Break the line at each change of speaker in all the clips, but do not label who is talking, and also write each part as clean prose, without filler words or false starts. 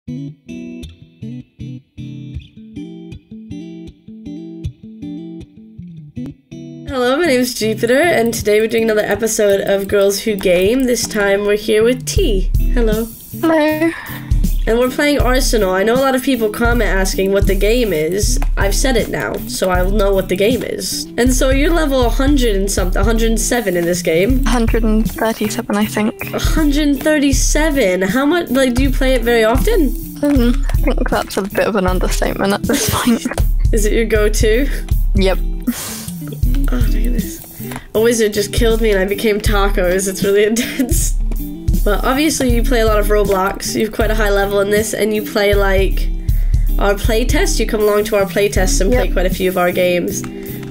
Hello, my name is Jupiter, and today we're doing another episode of Girls Who Game. This time we're here with T. Hello.
Hello.
And we're playing Arsenal. I know a lot of people comment asking what the game is. I've said it now, so I'll know what the game is. And so you're level 100 and something, 107 in this game.
137, I think.
137? How much, do you play it very often?
I think that's a bit of an understatement at this point.
Is it your go-to?
Yep.
Oh, look at this. A wizard just killed me and I became tacos. It's really intense. But obviously you play a lot of Roblox. You have quite a high level in this, and you play our playtest. You come along to our playtest and play quite a few of our games.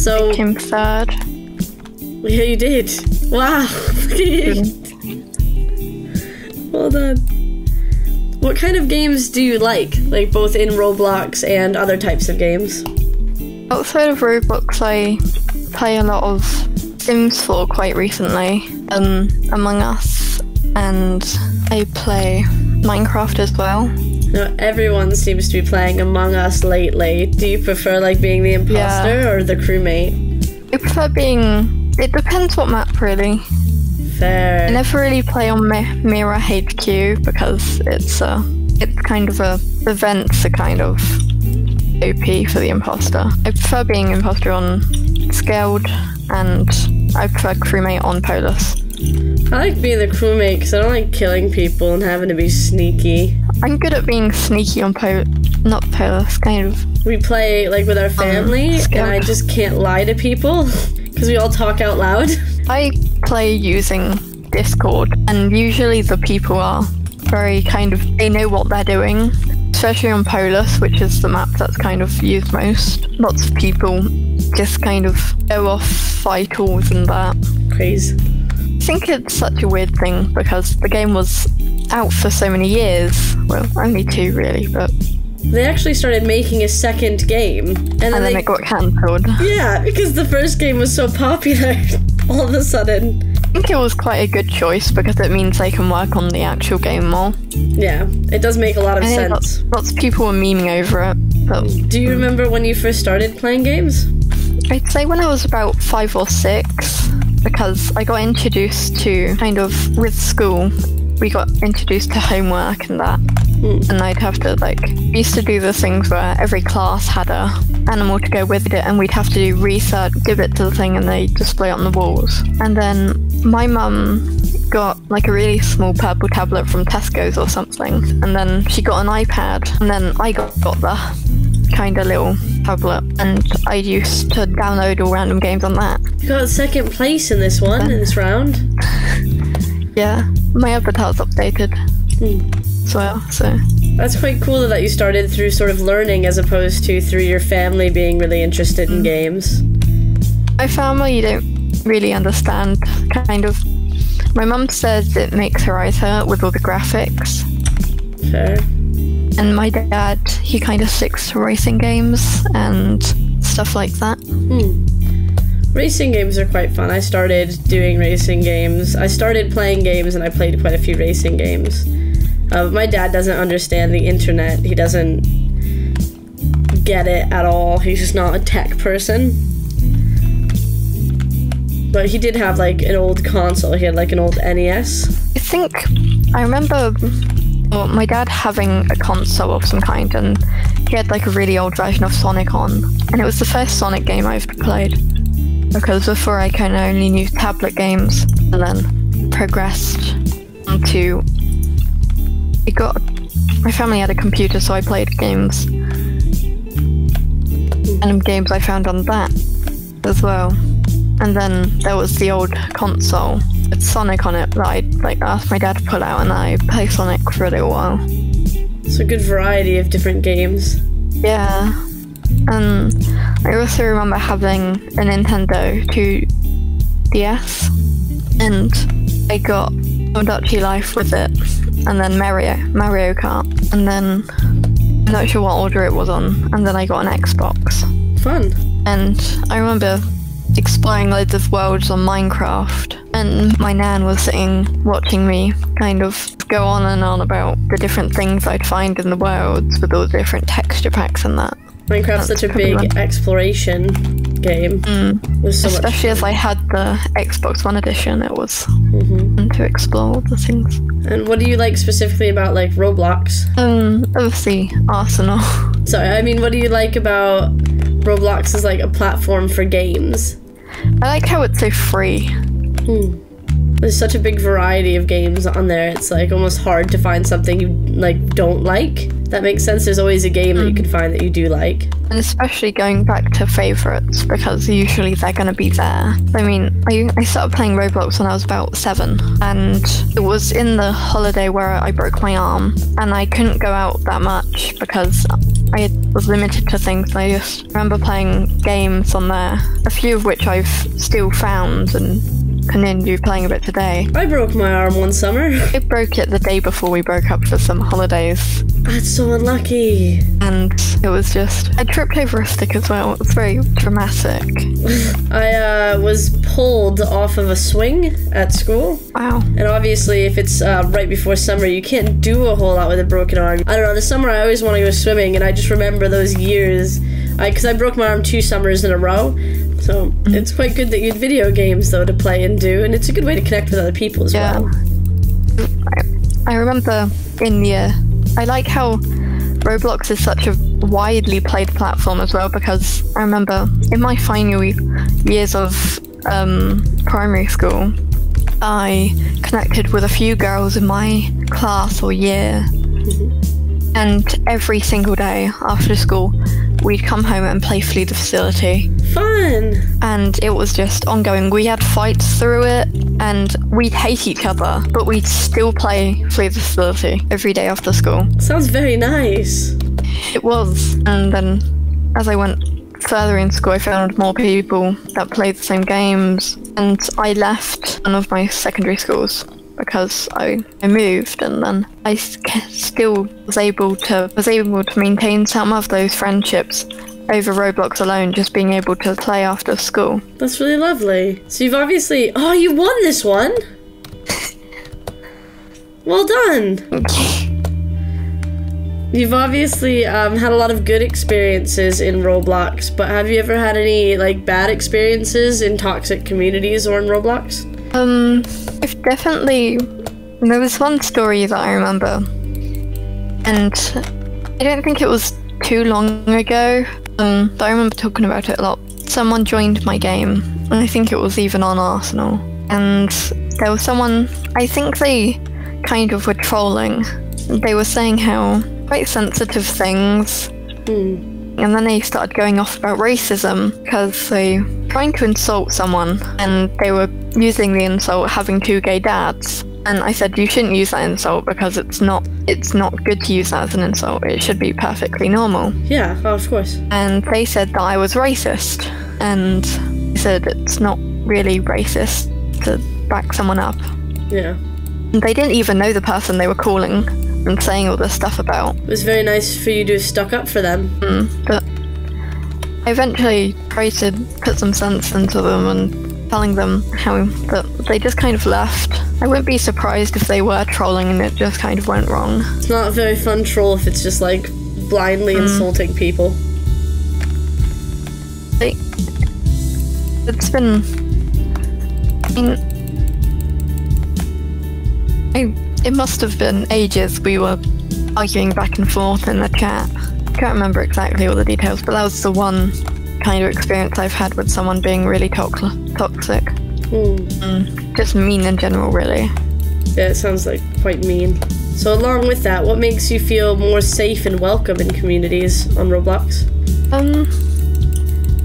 So
I came third.
Yeah, you did. Wow. Well done. What kind of games do you like both in Roblox and other types of games?
Outside of Roblox, I play a lot of Sims 4 quite recently, Among Us, and I play Minecraft as well.
Now, everyone seems to be playing Among Us lately. Do you prefer being the imposter or the crewmate?
I prefer it depends what map really.
Fair.
I never really play on Mira HQ because it's kind of the vents are kind of OP for the imposter. I prefer being imposter on Scaled, and I prefer crewmate on Polus.
I like being the crewmate because I don't like killing people and having to be sneaky.
I'm good at being sneaky on not Polus, kind of.
We play with our family and I just can't lie to people because we all talk out loud.
I play using Discord, and usually the people are very they know what they're doing. Especially on Polus, which is the map that's kind of used most. Lots of people just kind of go off vitals and that.
Crazy.
I think it's such a weird thing because the game was out for so many years. Well, only 2 really, but...
They actually started making a second game. And then
it got cancelled.
Yeah, because the first game was so popular all of a sudden.
I think it was quite a good choice because it means they can work on the actual game more.
Yeah, it does make a lot of sense.
Lots of people were memeing over it. But,
do you remember when you first started playing games?
I'd say when I was about 5 or 6, because I got introduced to with school, we got introduced to homework and that. And I'd have to we used to do the things where every class had a animal to go with it, and we'd have to do research, give it to the thing, and they display it on the walls. And then my mum got a really small purple tablet from Tesco's or something, and then she got an iPad, and then I got the kind of little tablet, and I used to download all random games on that.
You got 2nd place in this one, in this round.
Yeah, my avatar's updated as well, so...
That's quite cool that you started through sort of learning as opposed to through your family being really interested in games.
My family don't really understand, My mum says it makes her eyes hurt with all the graphics.
Fair.
And my dad, he kind of sticks to racing games and stuff like that.
Racing games are quite fun. I started doing racing games. I started playing games and I played quite a few racing games. My dad doesn't understand the internet. He doesn't get it at all. He's just not a tech person. But he did have an old console. He had an old NES.
I remember my dad having a console of some kind, and he had a really old version of Sonic on. And it was the first Sonic game I ever played. Because before I only knew tablet games, and then progressed into... My family had a computer, so I played games. And games I found on that as well. And then there was the old console with Sonic on it that I'd asked my dad to pull out, and I played Sonic for a little while.
It's a good variety of different games.
Yeah. And I also remember having a Nintendo 2DS, and I got Duchy Life with it, and then Mario Kart, and then I'm not sure what order it was on, and then I got an Xbox.
Fun.
And I remember exploring loads of worlds on Minecraft, then my nan was sitting watching me kind of go on and on about the different things I'd find in the worlds with all the different texture packs and that.
Minecraft's such a big exploration game. With so
Especially
much
as I had the Xbox One edition, it was fun to explore the things.
And what do you like specifically about like Roblox?
Obviously Arsenal.
Sorry, I mean, what do you like about Roblox as like a platform for games?
I like how it's so free.
There's such a big variety of games on there. It's like almost hard to find something you like don't like. That makes sense. There's always a game that you can find that you do like.
And especially going back to favourites, because usually they're going to be there. I mean, I started playing Roblox when I was about 7, and it was in the holiday where I broke my arm, and I couldn't go out that much because I was limited to things. I just remember playing games on there, a few of which I've still found and continue playing a bit today.
I broke my arm one summer.
I broke it the day before we broke up for some holidays.
That's so unlucky.
And it was just... I tripped over a stick as well. It was very dramatic.
I was pulled off of a swing at school.
Wow.
And obviously if it's right before summer, you can't do a whole lot with a broken arm. I don't know, this summer I always want to go swimming, and I just remember those years. Because I broke my arm 2 summers in a row. So it's quite good that you had video games though to play and do, and it's a good way to connect with other people as well.
I remember I like how Roblox is such a widely played platform as well, because I remember in my final years of primary school, I connected with a few girls in my class or year, and every single day after school we'd come home and play Flee the Facility.
Fun!
And it was just ongoing. We had fights through it, and we'd hate each other, but we'd still play Flee the Facility every day after school.
Sounds very nice.
It was. And then as I went further in school, I found more people that played the same games, and I left one of my secondary schools because I moved, and then I still was able to maintain some of those friendships over Roblox alone, just being able to play after school.
That's really lovely. So you've obviously... Oh, you won this one! Well done! You've obviously had a lot of good experiences in Roblox, but have you ever had any like bad experiences in toxic communities or in Roblox?
I've definitely... There was one story that I remember, and I don't think it was too long ago, but I remember talking about it a lot. Someone joined my game, and I think it was even on Arsenal, and there was someone, I think they kind of were trolling. They were saying how quite sensitive things, and then they started going off about racism because they were trying to insult someone, and they were using the insult having 2 gay dads. And I said, you shouldn't use that insult because it's not good to use that as an insult. It should be perfectly normal.
Yeah, oh, of course.
And they said that I was racist. And I said it's not really racist to back someone up.
Yeah.
And they didn't even know the person they were calling and saying all this stuff about.
It was very nice for you to have stuck up for them.
But I eventually tried to put some sense into them and telling them how that they just kind of left. I wouldn't be surprised if they were trolling and it just kind of went wrong.
It's not a very fun troll if it's just like blindly insulting people.
It's been... it must have been ages we were arguing back and forth in the chat. I can't remember exactly all the details, but that was the one kind of experience I've had with someone being really toxic. Just mean in general, really.
Yeah, it sounds like quite mean. So along with that, what makes you feel more safe and welcome in communities on Roblox?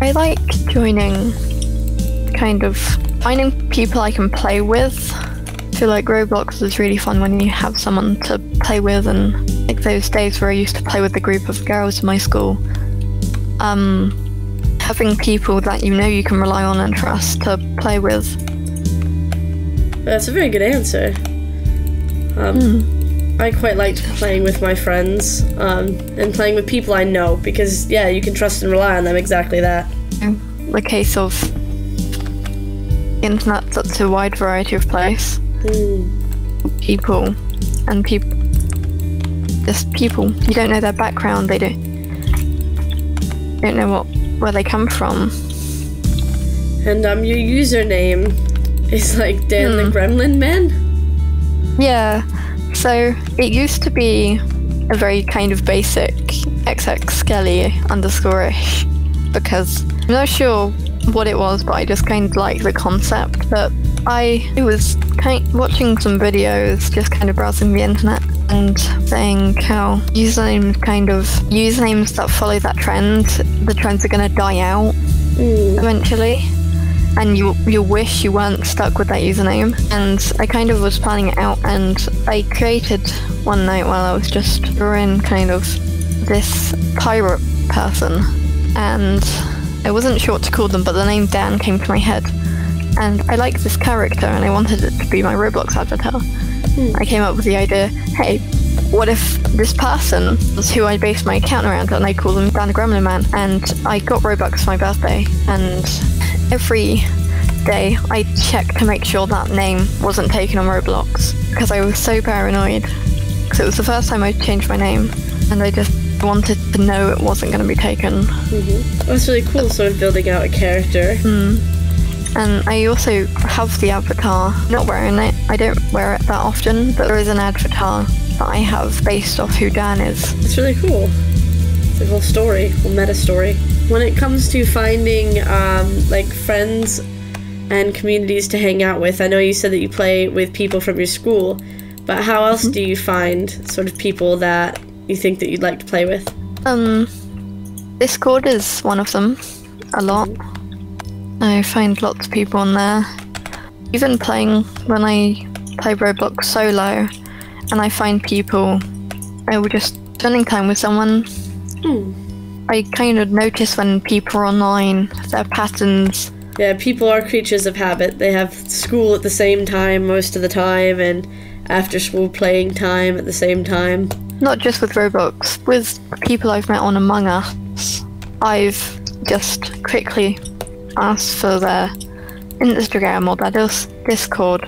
I like joining, kind of finding people I can play with. I feel like Roblox is really fun when you have someone to play with, and like those days where I used to play with a group of girls in my school. Having people that you know you can rely on and trust to play with.
That's a very good answer. I quite liked playing with my friends and playing with people I know because, yeah, you can trust and rely on them, exactly that.
The case of the internet's such a wide variety of place. People. And just people. You don't know their background, they don't know where they come from.
And your username is like Dan the Gremlin Man?
Yeah, so it used to be a very kind of basic xxskelly_ish, because I'm not sure what it was, but I just kind of like the concept. But I was watching some videos, just kind of browsing the internet and saying how usernames that follow that trend, the trends are going to die out eventually, and you wish you weren't stuck with that username. And I kind of was planning it out, and I created one night while I was just drawing kind of this pirate person, and I wasn't sure what to call them, but the name Dan came to my head, and I liked this character and I wanted it to be my Roblox avatar. I came up with the idea, hey, what if this person was who I based my account around, and I call them Dan the Gremlin Man? And I got Robux for my birthday, and every day I checked to make sure that name wasn't taken on Roblox, because I was so paranoid, because it was the first time I changed my name, and I just wanted to know it wasn't going to be taken.
That's really cool, sort of building out a character.
And I also have the avatar, not wearing it, I don't wear it that often, but there is an avatar that I have based off who Dan is.
It's really cool. It's a whole story, whole meta story. When it comes to finding like friends and communities to hang out with, I know you said that you play with people from your school, but how else do you find sort of people that you think that you'd like to play with?
Discord is one of them, a lot. I find lots of people on there. Even playing when I play Roblox solo and I find people, I will just spending time with someone. I kind of notice when people are online, their patterns.
Yeah, people are creatures of habit. They have school at the same time most of the time, and after school playing time at the same time.
Not just with Roblox, with people I've met on Among Us, I've just quickly asked for their Instagram or their Discord,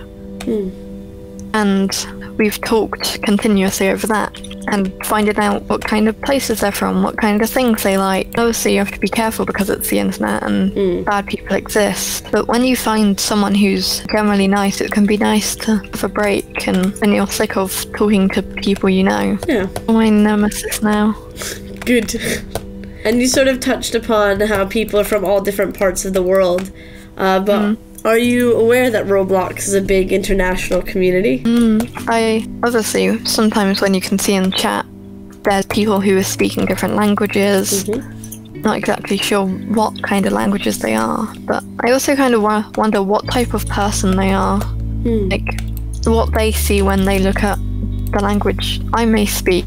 and we've talked continuously over that, and finding out what kind of places they're from, what kind of things they like. Obviously you have to be careful because it's the internet and bad people exist, but when you find someone who's generally nice, it can be nice to have a break, and when you're sick of talking to people you know.
Yeah.
My nemesis now.
Good. And you sort of touched upon how people are from all different parts of the world, but are you aware that Roblox is a big international community?
I obviously, sometimes when you can see in chat, there's people who are speaking different languages. Not exactly sure what kind of languages they are, but I also kind of wonder what type of person they are. Like, what they see when they look at the language I may speak.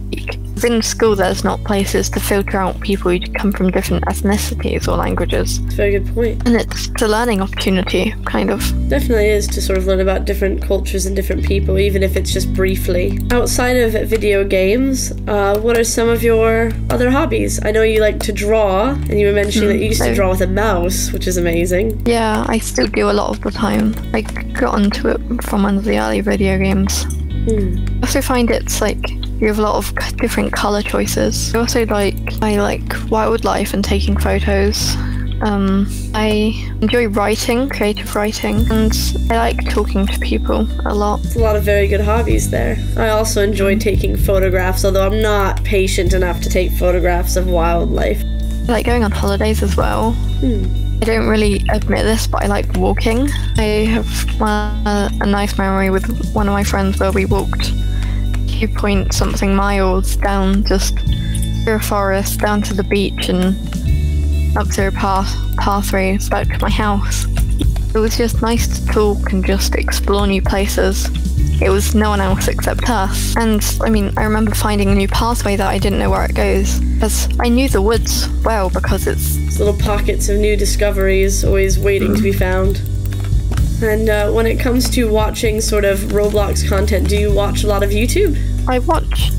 In school, there's not places to filter out people who come from different ethnicities or languages.
That's a very good point.
And it's a learning opportunity, kind of.
Definitely is, to sort of learn about different cultures and different people, even if it's just briefly. Outside of video games, what are some of your other hobbies? I know you like to draw, and you were mentioning that you used to draw with a mouse, which is amazing.
Yeah, I still do a lot of the time. I got onto it from one of the early video games. I also find it's like you have a lot of different colour choices. I also like wildlife and taking photos. I enjoy writing, creative writing, and I like talking to people a lot.
There's a lot of very good hobbies there. I also enjoy taking photographs, although I'm not patient enough to take photographs of wildlife.
I like going on holidays as well. I don't really admit this, but I like walking. I have a nice memory with one of my friends where we walked 2-point-something miles down just through a forest, down to the beach, and up through a pathway back to my house. It was just nice to talk and just explore new places. It was no one else except us. And I mean, I remember finding a new pathway that I didn't know where it goes, because I knew the woods well, because it's
little pockets of new discoveries always waiting to be found. And when it comes to watching sort of Roblox content, do you watch a lot of YouTube?
I watch.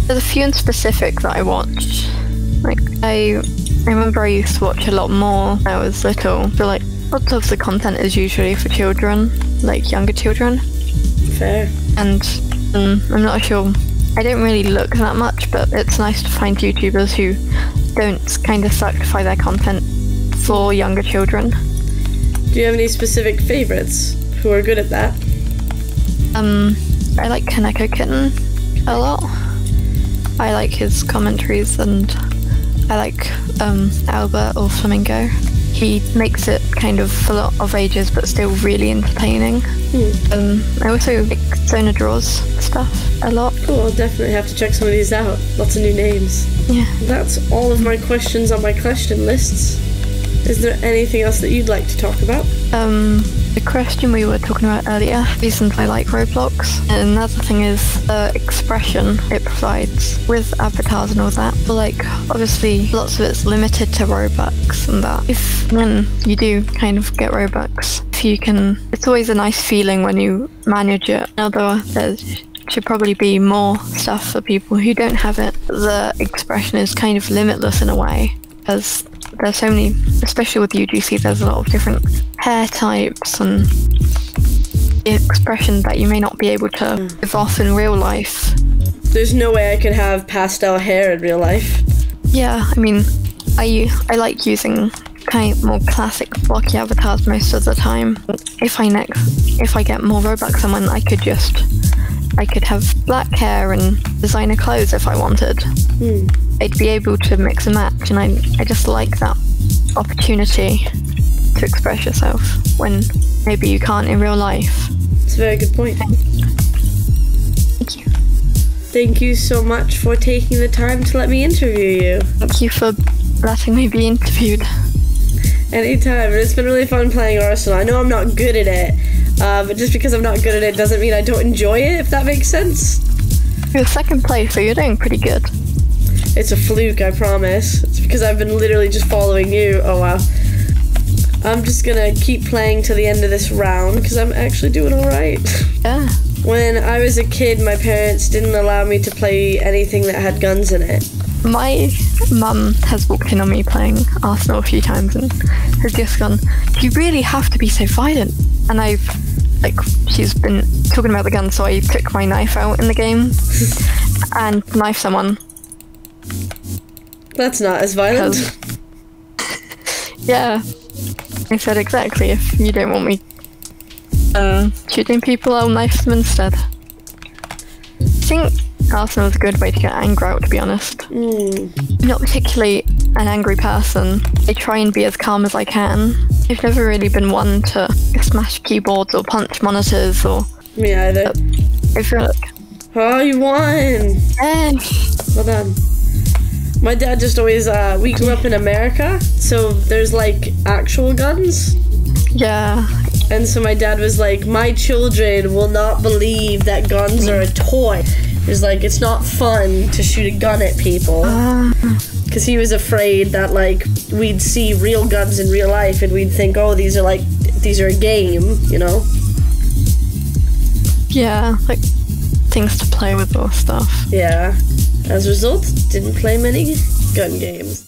There's a few in specific that I watch. Like, I remember I used to watch a lot more when I was little. So like lots of the content is usually for children, like younger children.
Fair.
And I'm not sure, I don't really look that much, but it's nice to find YouTubers who don't kind of sacrifice their content for younger children.
Do you have any specific favourites who are good at that?
I like Kaneko Kitten a lot. I like his commentaries, and I like Albert or Flamingo. He makes it kind of for a lot of ages but still really entertaining. I also like Zona Draws stuff a lot.
Cool, I'll definitely have to check some of these out. Lots of new names.
Yeah.
That's all of my questions on my question lists. Is there anything else that you'd like to talk about?
The question we were talking about earlier, reasons I like Roblox. And another thing is the expression it provides with avatars and all that. But like, obviously, lots of it's limited to Robux and that. If when you do kind of get Robux, if you can, it's always a nice feeling when you manage it. Although there should probably be more stuff for people who don't have it. The expression is kind of limitless in a way, because there's so many, especially with UGC, there's a lot of different hair types and expression that you may not be able to give off in real life.
There's no way I could have pastel hair in real life.
Yeah, I mean, I like using kind of more classic blocky avatars most of the time. If I get more Robux someone, I could have black hair and designer clothes if I wanted. I'd be able to mix and match, and I just like that opportunity to express yourself when maybe you can't in real life.
It's a very good point.
Thank you.
Thank you so much for taking the time to let me interview you.
Thank you for letting me be interviewed.
Anytime. It's been really fun playing Arsenal. I know I'm not good at it, but just because I'm not good at it doesn't mean I don't enjoy it, if that makes sense.
You're second place, so you're doing pretty good.
It's a fluke, I promise. It's because I've been literally just following you. Oh wow. I'm just gonna keep playing to the end of this round because I'm actually doing alright.
Yeah.
When I was a kid, my parents didn't allow me to play anything that had guns in it.
My mum has walked in on me playing Arsenal a few times and has just gone, "Do you really have to be so violent?" And she's been talking about the gun, so I took my knife out in the game and knifed someone.
That's not as violent.
Yeah. I said exactly, if you don't want me shooting people, I'll knife them instead. I think Arsenal is a good way to get anger out, to be honest. I'm not particularly an angry person. I try and be as calm as I can. I've never really been one to smash keyboards or punch monitors or...
Me either.
I feel like...
Oh, you won! Well done. My dad just always, we grew up in America, so there's like actual guns.
Yeah.
And so my dad was like, my children will not believe that guns are a toy. He was like, it's not fun to shoot a gun at people. Because he was afraid that like we'd see real guns in real life and we'd think, oh, these are a game, you know?
Yeah, like things to play with or stuff.
Yeah. As a result, didn't play many gun games.